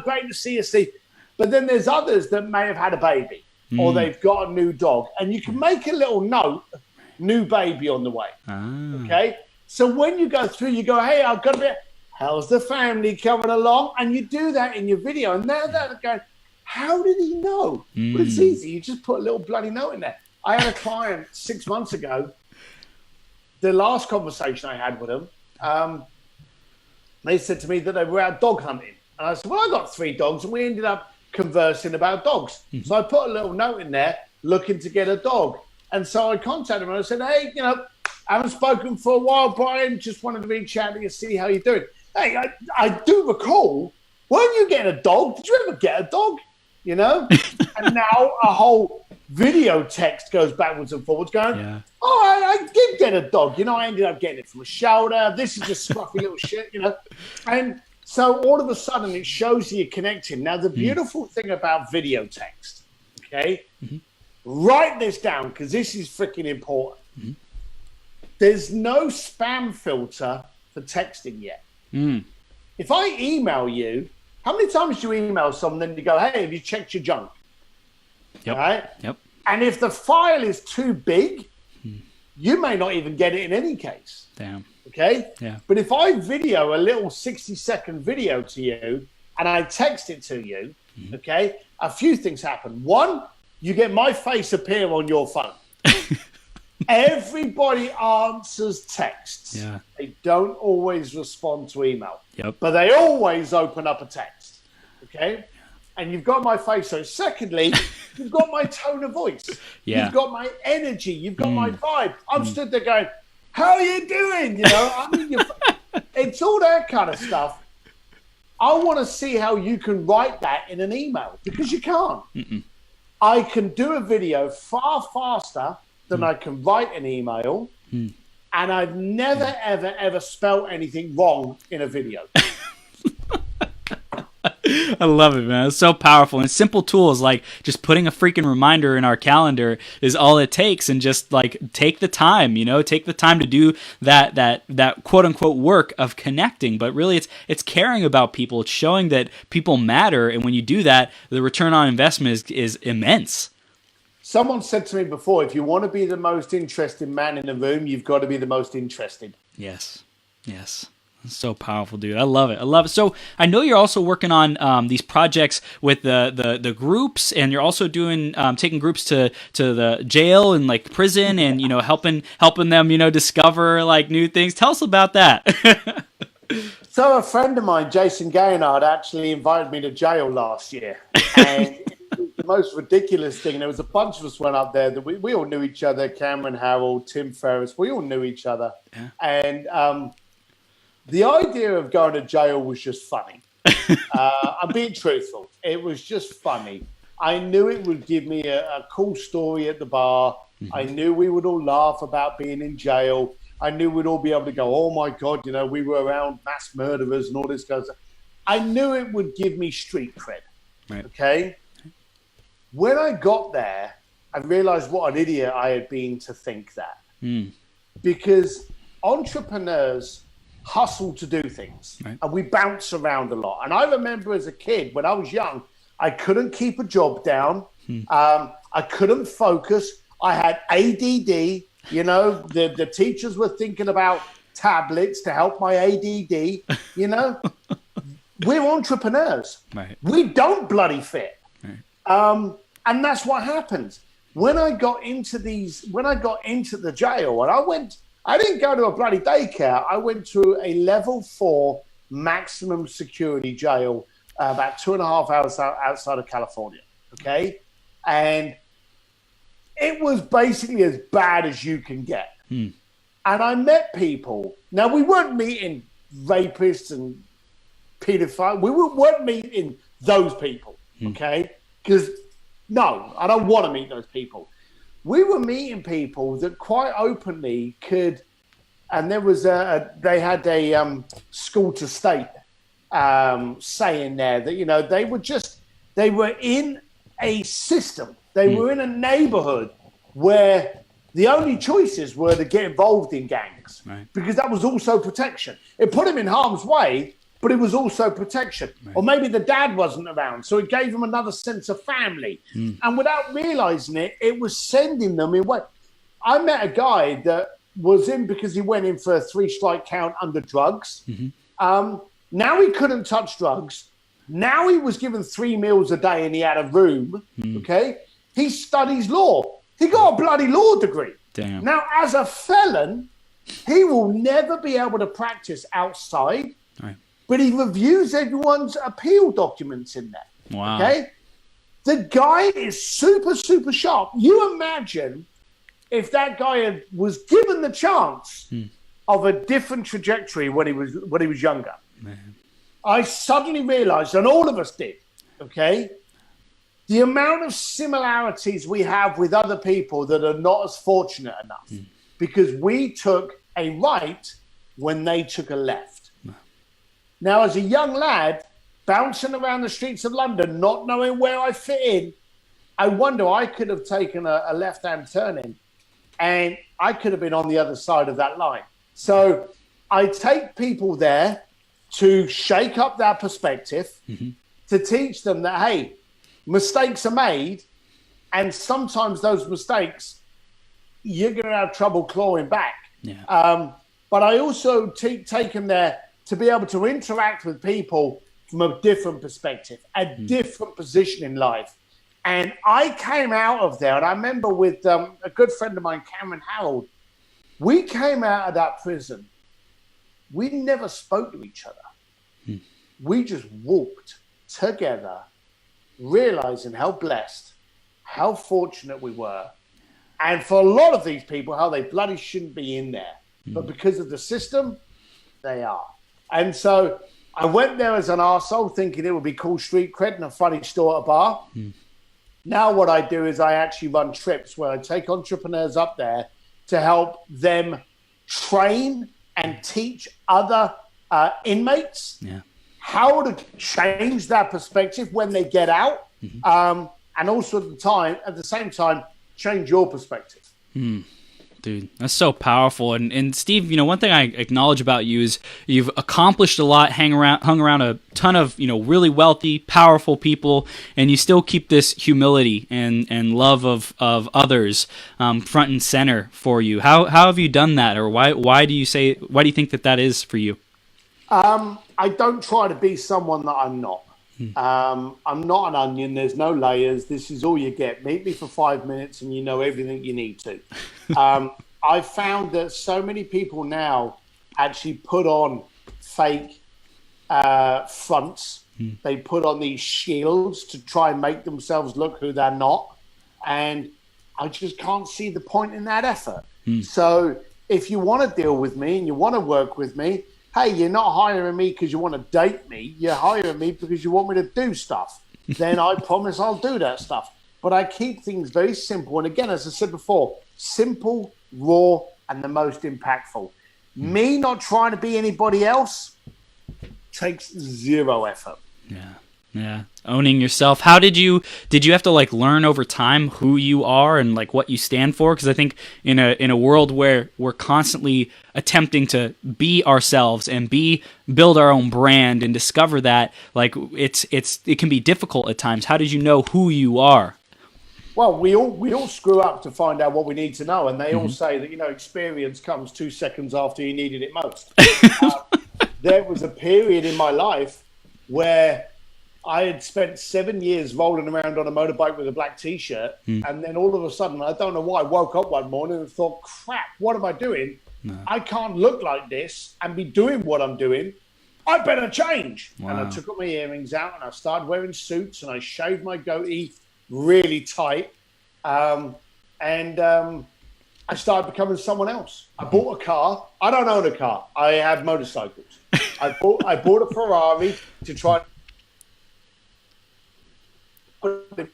great to see you, Steve. But then there's others that may have had a baby or they've got a new dog. And you can make a little note, new baby on the way. Okay? So when you go through, you go, hey, I've got a bit... How's the family coming along? And you do that in your video. And now they're going, how did he know? Well, it's easy. You just put a little bloody note in there. I had a client 6 months ago. The last conversation I had with them, they said to me that they were out dog hunting. And I said, well, I got 3 dogs. And we ended up conversing about dogs. So I put a little note in there looking to get a dog. And so I contacted them and I said, hey, I haven't spoken for a while, Brian. Just wanted to reach out to you, see how you're doing. Hey, I do recall, weren't you getting a dog? Did you ever get a dog? And now a whole video text goes backwards and forwards going, I did get a dog. I ended up getting it from a shelter. This is just scruffy little shit, And so all of a sudden it shows you connecting. Now, the beautiful thing about video text, okay, write this down because this is freaking important. There's no spam filter for texting yet. If I email you, how many times do you email someone and you go, hey, have you checked your junk? Yep. Right? Yep. And if the file is too big, you may not even get it in any case. Damn. Okay? Yeah. But if I video a little 60-second video to you and I text it to you, okay, a few things happen. One, you get my face appear on your phone. Everybody answers texts. Yeah. They don't always respond to email. Yep. But they always open up a text. Okay? And you've got my face. So secondly, you've got my tone of voice. Yeah. You've got my energy. You've got my vibe. I'm stood there going, how are you doing? It's all that kind of stuff. I want to see how you can write that in an email because you can't. I can do a video far faster than I can write an email. And I've never, ever, ever spelt anything wrong in a video. I love it, man. It's so powerful. And simple tools like just putting a freaking reminder in our calendar is all it takes. And just like take the time, take the time to do that quote unquote work of connecting. But really it's caring about people. It's showing that people matter. And when you do that, the return on investment is immense. Someone said to me before, if you want to be the most interesting man in the room, you've got to be the most interested. Yes. It's so powerful, dude. I love it. So I know you're also working on these projects with the groups, and you're also doing taking groups to the jail and like prison, and helping them discover like new things. Tell us about that. So a friend of mine, Jason Gaynard, actually invited me to jail last year, and the most ridiculous thing. There was a bunch of us went up there that we all knew each other. Cameron Harold, Tim Ferriss, we all knew each other. Yeah. And the idea of going to jail was just funny. I'm being truthful. It was just funny. I knew it would give me a cool story at the bar. I knew we would all laugh about being in jail. I knew we'd all be able to go, oh my God, we were around mass murderers and all this kind of stuff. I knew it would give me street cred. Right. Okay? When I got there, I realized what an idiot I had been to think that. Because entrepreneurs hustle to do things, right, and we bounce around a lot. And I remember as a kid, when I was young, I couldn't keep a job down. I couldn't focus. I had ADD. The teachers were thinking about tablets to help my ADD. We're entrepreneurs. Right. We don't bloody fit. Right. And that's what happens. When I got into the jail, and I didn't go to a bloody daycare. I went to a level 4 maximum security jail about 2.5 hours outside of California. Okay. And it was basically as bad as you can get. And I met people. Now, we weren't meeting rapists and pedophiles. We weren't meeting those people. Okay. Because no, I don't want to meet those people. We were meeting people that quite openly could, and there was they had a school to state, saying there that, you know, they were in a system. They were in a neighborhood where the only choices were to get involved in gangs, because that was also protection. It put him in harm's way, but it was also protection. Or maybe the dad wasn't around, so it gave him another sense of family. And without realizing it, it was sending them in way. I met a guy that was in because he went in for a 3-strike count under drugs. Now he couldn't touch drugs. Now he was given 3 meals a day and he had a room. Okay. He studies law. He got a bloody law degree. Damn. Now, as a felon, he will never be able to practice outside, but he reviews everyone's appeal documents in there. Wow. Okay. The guy is super, super sharp. You imagine if that guy was given the chance of a different trajectory when he was younger. Man. I suddenly realized, and all of us did, okay, the amount of similarities we have with other people that are not as fortunate enough because we took a right when they took a left. Now, as a young lad, bouncing around the streets of London, not knowing where I fit in, I wonder I could have taken a left-hand turning and I could have been on the other side of that line. So I take people there to shake up their perspective, to teach them that, hey, mistakes are made, and sometimes those mistakes, you're going to have trouble clawing back. But I also take them there to be able to interact with people from a different perspective, a different position in life. And I came out of there, and I remember with a good friend of mine, Cameron Harold, we came out of that prison. We never spoke to each other. We just walked together, realizing how blessed, how fortunate we were. And for a lot of these people, how they bloody shouldn't be in there. But because of the system, they are. And so I went there as an arsehole thinking it would be cool street cred and a funny store at a bar. Now what I do is I actually run trips where I take entrepreneurs up there to help them train and teach other inmates how to change their perspective when they get out, and also at the same time, change your perspective. Dude, that's so powerful. And Steve, you know, one thing I acknowledge about you is you've accomplished a lot, hung around a ton of, you know, really wealthy, powerful people, and you still keep this humility and love of others front and center for you. How have you done that, or why do you think that is for you? I don't try to be someone that I'm not. I'm not an onion. There's no layers. This is all you get. Meet me for 5 minutes and you know everything you need to. I found that so many people now actually put on fake fronts. They put on these shields to try and make themselves look who they're not. And I just can't see the point in that effort. So if you want to deal with me and you want to work with me, hey, you're not hiring me because you want to date me. You're hiring me because you want me to do stuff. Then I promise I'll do that stuff. But I keep things very simple. And again, as I said before, simple, raw, and the most impactful. Me not trying to be anybody else takes zero effort. Yeah. Owning yourself. How did you have to like learn over time who you are and like what you stand for? Because I think in a world where we're constantly attempting to be ourselves and build our own brand and discover that, like it can be difficult at times. How did you know who you are? Well, we all screw up to find out what we need to know, and they all say that, you know, experience comes 2 seconds after you needed it most. There was a period in my life where I had spent 7 years rolling around on a motorbike with a black T-shirt, and then all of a sudden, I don't know why, I woke up one morning and thought, crap, what am I doing? I can't look like this and be doing what I'm doing. I better change. Wow. And I took all my earrings out and I started wearing suits and I shaved my goatee really tight. I started becoming someone else. I bought a car. I don't own a car. I have motorcycles. I bought a Ferrari to try. It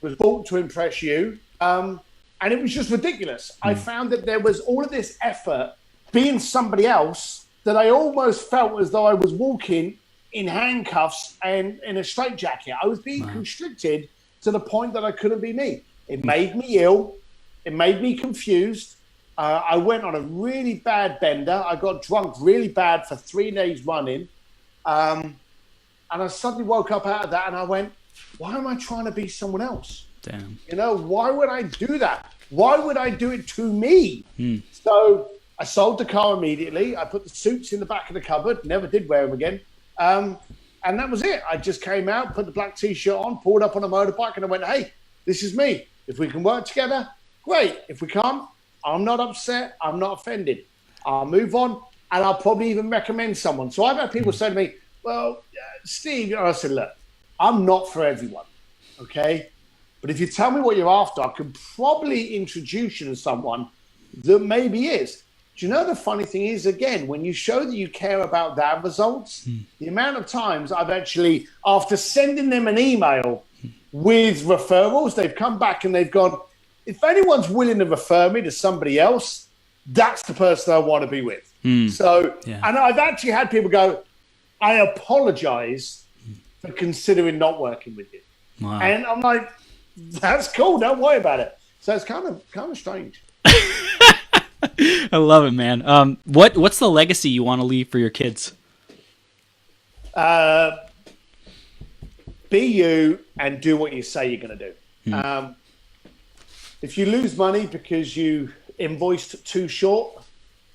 was bought to impress you. And it was just ridiculous. I found that there was all of this effort being somebody else that I almost felt as though I was walking in handcuffs and in a straitjacket. I was being constricted to the point that I couldn't be me. It made me ill. It made me confused. I went on a really bad bender. I got drunk really bad for 3 days running. And I suddenly woke up out of that and I went, why am I trying to be someone else? Damn. You know, why would I do that? Why would I do it to me? So I sold the car immediately. I put the suits in the back of the cupboard, never did wear them again. And that was it. I just came out, put the black T-shirt on, pulled up on a motorbike, and I went, hey, this is me. If we can work together, great. If we can't, I'm not upset. I'm not offended. I'll move on, and I'll probably even recommend someone. So I've had people say to me, well, Steve, I said, look, I'm not for everyone, okay? But if you tell me what you're after, I can probably introduce you to someone that maybe is. Do you know the funny thing is, again, when you show that you care about their results, the amount of times I've actually, after sending them an email with referrals, they've come back and they've gone, if anyone's willing to refer me to somebody else, that's the person I want to be with. So, and I've actually had people go, I apologize for considering not working with you. Wow. And I'm like, that's cool. Don't worry about it. So it's kind of strange. I love it, man. What's the legacy you want to leave for your kids? Be you and do what you say you're going to do. If you lose money because you invoiced too short,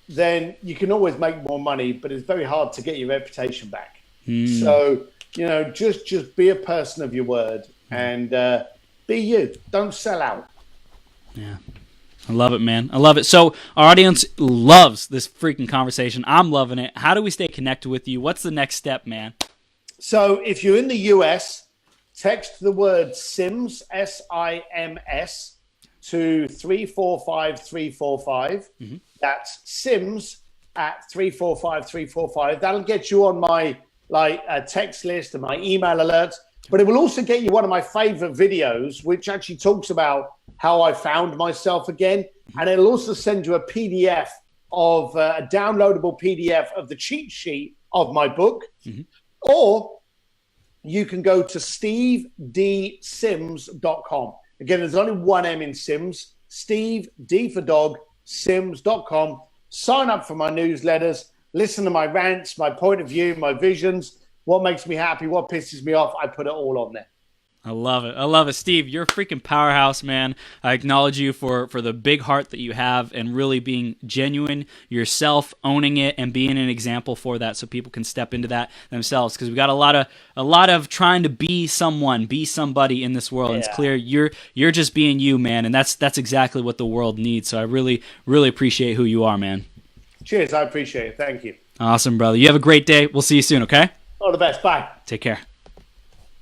then you can always make more money, but it's very hard to get your reputation back. So, you know, just be a person of your word and be you. Don't sell out. Yeah. I love it, man. I love it. So our audience loves this freaking conversation. I'm loving it. How do we stay connected with you? What's the next step, man? So if you're in the US, text the word SIMS, SIMS, to 345345. That's SIMS at 345345. That'll get you on my text list and my email alerts. But it will also get you one of my favorite videos, which actually talks about how I found myself again. And it'll also send you a PDF of a downloadable PDF of the cheat sheet of my book. Or you can go to stevedsims.com. Again, there's only one M in Sims. Steve, D for dog, sims.com. Sign up for my newsletters. Listen to my rants, my point of view, my visions. What makes me happy, what pisses me off, I put it all on there. I love it. I love it. Steve, you're a freaking powerhouse, man. I acknowledge you for the big heart that you have and really being genuine yourself, owning it, and being an example for that so people can step into that themselves. Because we got a lot of trying to be someone, be somebody in this world. And it's clear you're just being you, man. And that's exactly what the world needs. So I really, really appreciate who you are, man. Cheers. I appreciate it. Thank you. Awesome, brother. You have a great day. We'll see you soon, okay? All the best. Bye. Take care.